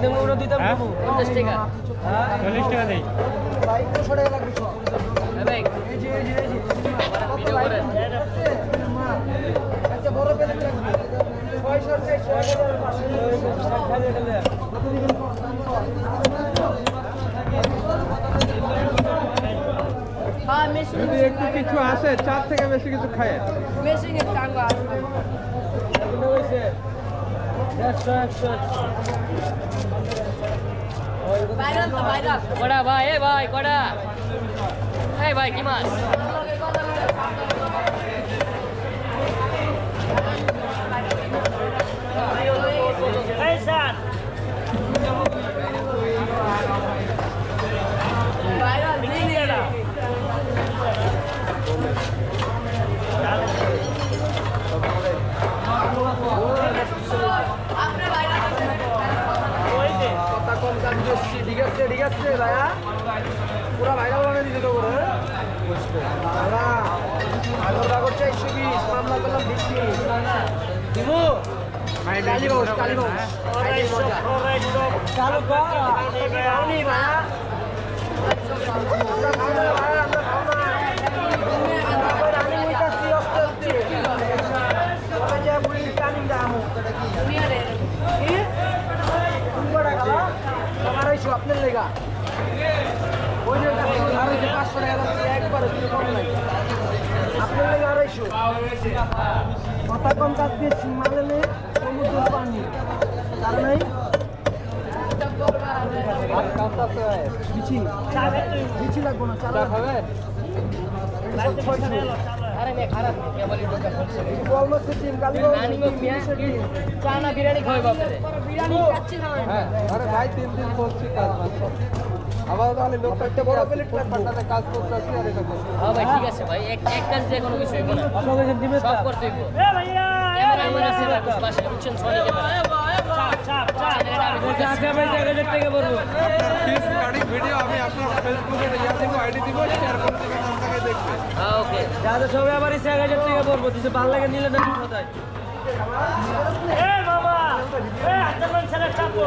দেবো ওটা দিতাম 50 টাকা 40 টাকা দেই ভাই 100 টাকা লাগবে ভাই এই যে ভিডিও করেন আচ্ছা বড় প্লেট লাগবে 600 চাই 600 হ্যাঁ মেশিন যদি একটু কিছু আসে 4 থেকে বেশি কিছু খায় মেশিনে টাঙ্গা আসবে ভাইরাল তো ভাইরাল কড়া ভাই এ ভাই কড়া এই ভাই কি মাছ এই স্যার ভাইরাল নেই কথা কম কাজ বেশি ঠিক আছে ভাইয়া পুরো ভাইরাল বানিয়ে দিতে তো করে দাদা আগরটা করছে 120 মামলা করলাম 20 দিমু কালীগঞ্জ চালু কর আমি ভাইয়া আমরা খাও না ভাইয়া আমরা খাও না রানিং হইতাছি আস্তে আস্তে তবে যে মুই টানিং দামু দুনিয়ারে কি তুমি কটা খালা তোমার আইসো আপনার লেগা ওই যে আর ওই যে 500 টাকা লাগছে একবারে তুমি কম নাই আপনার লেগা আর আইসো কথা কম কাজ বেশি মালেলে সমুদ্র পানি তার নাই বিচি লাগবো না চা খাবেন আরে মে খারাপ কে বলি ঢোকা করছে বলবো সিটিং কালীগঞ্জ রানিং ও চা না বিরিয়ানি খাওয়াবো আপনাদের বিরিয়ানি খাচ্ছি না হ্যাঁ আরে ভাই 3 দিন বলছি কাজ মাত্র আবার তাহলে লোকটা একটা বড় প্লেট পাঠাতে কাজ করতেছি আর এটা করছি হ্যাঁ ভাই ঠিক আছে ভাই এক কাজ দিয়ে কোনো কিছু হইব না সব করতে হইব এ ভাইয়া ক্যামেরা আমার আছে বাসে বুঝছেন সরি ক্যামেরা চাপ আমি আজকে আমি 1000 টাকা পড়বো আপনার ফিস গাড়ি ভিডিও আমি আপনার ফেসবুকে দিব আইডি দিব শেয়ার করে দিবেন আপনাকে দেখবে হ্যাঁ ওকে যাদের সবাই আবার 1000 টাকা পড়বো দিতে ভালো লাগে নিলে না সদাই এ মামা এ আচ্ছা কোন ছেলে চাপো